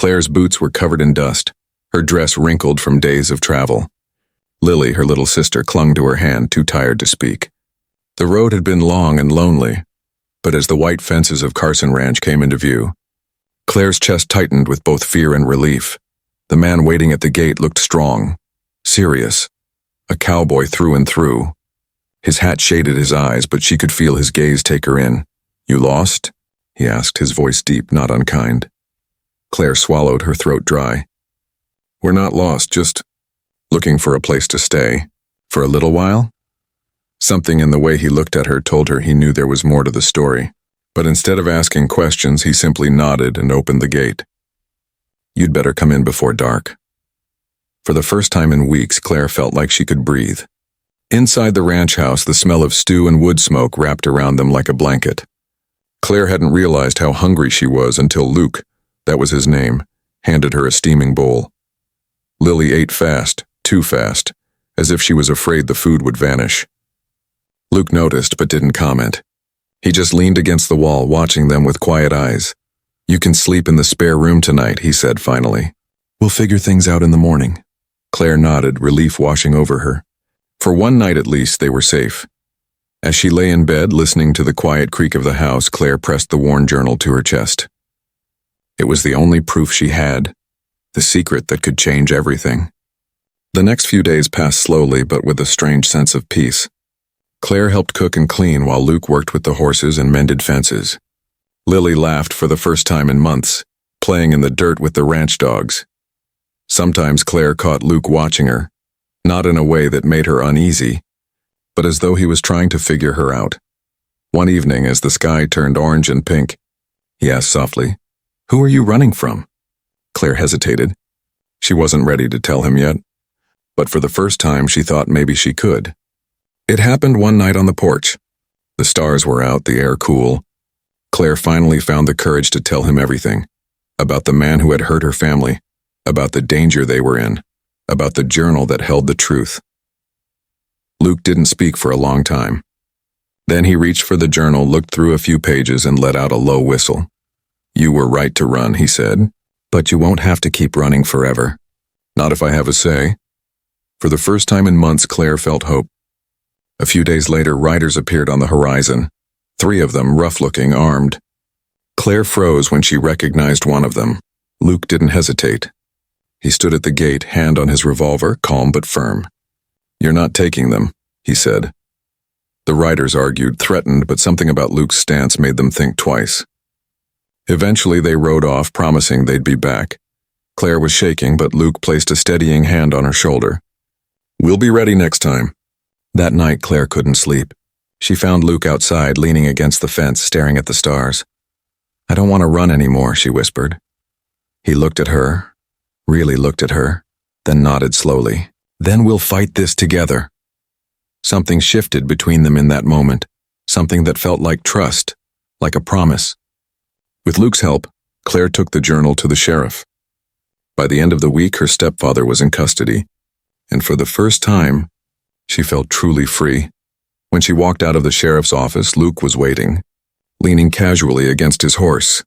Claire's boots were covered in dust, her dress wrinkled from days of travel. Lily, her little sister, clung to her hand, too tired to speak. The road had been long and lonely, but as the white fences of Carson Ranch came into view, Claire's chest tightened with both fear and relief. The man waiting at the gate looked strong, serious, a cowboy through and through. His hat shaded his eyes, but she could feel his gaze take her in. "You lost?" he asked, his voice deep, not unkind. Claire swallowed, her throat dry. "We're not lost, just looking for a place to stay. For a little while?" Something in the way he looked at her told her he knew there was more to the story, but instead of asking questions, he simply nodded and opened the gate. "You'd better come in before dark." For the first time in weeks, Claire felt like she could breathe. Inside the ranch house, the smell of stew and wood smoke wrapped around them like a blanket. Claire hadn't realized how hungry she was until Luke, that was his name, handed her a steaming bowl. Lily ate fast, too fast, as if she was afraid the food would vanish. Luke noticed but didn't comment. He just leaned against the wall, watching them with quiet eyes. "You can sleep in the spare room tonight," he said finally. "We'll figure things out in the morning." Claire nodded, relief washing over her. For one night at least, they were safe. As she lay in bed, listening to the quiet creak of the house, Claire pressed the worn journal to her chest. It was the only proof she had, the secret that could change everything. The next few days passed slowly, but with a strange sense of peace. Claire helped cook and clean while Luke worked with the horses and mended fences. Lily laughed for the first time in months, playing in the dirt with the ranch dogs. Sometimes Claire caught Luke watching her, not in a way that made her uneasy, but as though he was trying to figure her out. One evening, as the sky turned orange and pink, he asked softly, "Who are you running from?" Claire hesitated. She wasn't ready to tell him yet, but for the first time she thought maybe she could. It happened one night on the porch. The stars were out, the air cool. Claire finally found the courage to tell him everything, about the man who had hurt her family, about the danger they were in, about the journal that held the truth. Luke didn't speak for a long time. Then he reached for the journal, looked through a few pages, and let out a low whistle. "You were right to run," he said, "but you won't have to keep running forever. Not if I have a say." For the first time in months, Claire felt hope. A few days later, riders appeared on the horizon, 3 of them rough-looking, armed. Claire froze when she recognized one of them. Luke didn't hesitate. He stood at the gate, hand on his revolver, calm but firm. "You're not taking them," he said. The riders argued, threatened, but something about Luke's stance made them think twice. Eventually they rode off, promising they'd be back. Claire was shaking, but Luke placed a steadying hand on her shoulder. "We'll be ready next time." That night, Claire couldn't sleep. She found Luke outside, leaning against the fence, staring at the stars. "I don't want to run anymore," she whispered. He looked at her, really looked at her, then nodded slowly. "Then we'll fight this together." Something shifted between them in that moment, something that felt like trust, like a promise. With Luke's help, Claire took the journal to the sheriff. By the end of the week, her stepfather was in custody, and for the first time, she felt truly free. When she walked out of the sheriff's office, Luke was waiting, leaning casually against his horse.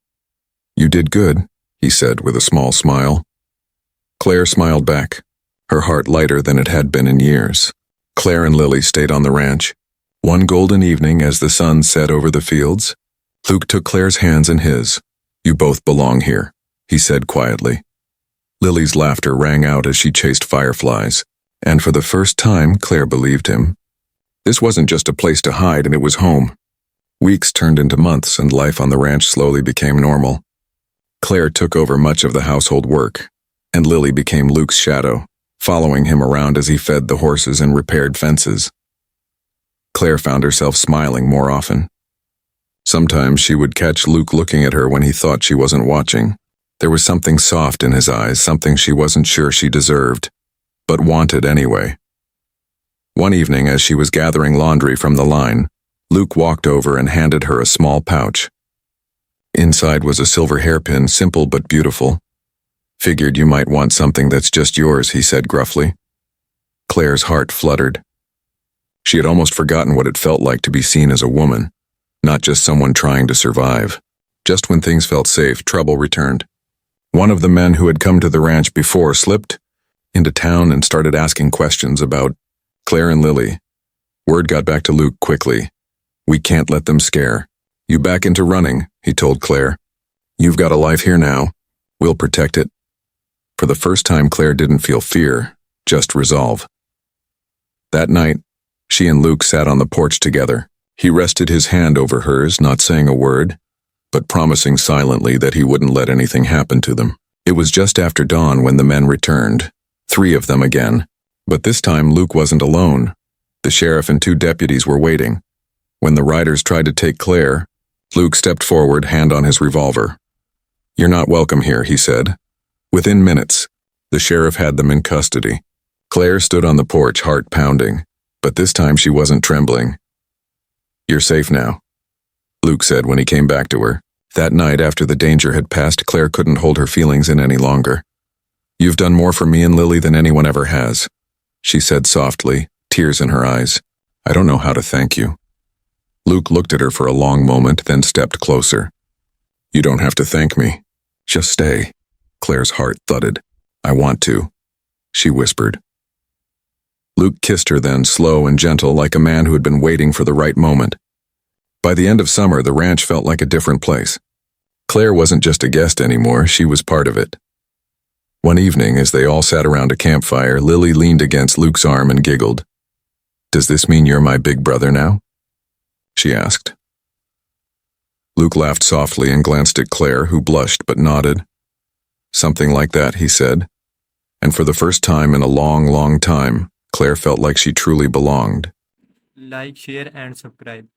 "You did good," he said with a small smile. Claire smiled back, her heart lighter than it had been in years. Claire and Lily stayed on the ranch. One golden evening, as the sun set over the fields, Luke took Claire's hands in his. "You both belong here," he said quietly. Lily's laughter rang out as she chased fireflies, and for the first time, Claire believed him. This wasn't just a place to hide, and it was home. Weeks turned into months, and life on the ranch slowly became normal. Claire took over much of the household work, and Lily became Luke's shadow, following him around as he fed the horses and repaired fences. Claire found herself smiling more often. Sometimes she would catch Luke looking at her when he thought she wasn't watching. There was something soft in his eyes, something she wasn't sure she deserved, but wanted anyway. One evening, as she was gathering laundry from the line, Luke walked over and handed her a small pouch. Inside was a silver hairpin, simple but beautiful. "Figured you might want something that's just yours," he said gruffly. Claire's heart fluttered. She had almost forgotten what it felt like to be seen as a woman, not just someone trying to survive. Just when things felt safe, trouble returned. One of the men who had come to the ranch before slipped into town and started asking questions about Claire and Lily. Word got back to Luke quickly. "We can't let them scare you back into running," he told Claire. "You've got a life here now. We'll protect it." For the first time, Claire didn't feel fear, just resolve. That night, she and Luke sat on the porch together. He rested his hand over hers, not saying a word, but promising silently that he wouldn't let anything happen to them. It was just after dawn when the men returned, 3 of them again. But this time Luke wasn't alone. The sheriff and 2 deputies were waiting. When the riders tried to take Claire, Luke stepped forward, hand on his revolver. "You're not welcome here," he said. Within minutes, the sheriff had them in custody. Claire stood on the porch, heart pounding, but this time she wasn't trembling. "You're safe now," Luke said when he came back to her. That night, after the danger had passed, Claire couldn't hold her feelings in any longer. "You've done more for me and Lily than anyone ever has," she said softly, tears in her eyes. "I don't know how to thank you." Luke looked at her for a long moment, then stepped closer. "You don't have to thank me. Just stay." Claire's heart thudded. "I want to," she whispered. Luke kissed her then, slow and gentle, like a man who had been waiting for the right moment. By the end of summer, the ranch felt like a different place. Claire wasn't just a guest anymore, she was part of it. One evening, as they all sat around a campfire, Lily leaned against Luke's arm and giggled. "Does this mean you're my big brother now?" she asked. Luke laughed softly and glanced at Claire, who blushed but nodded. "Something like that," he said. And for the first time in a long, long time, Claire felt like she truly belonged. Like, share, and subscribe.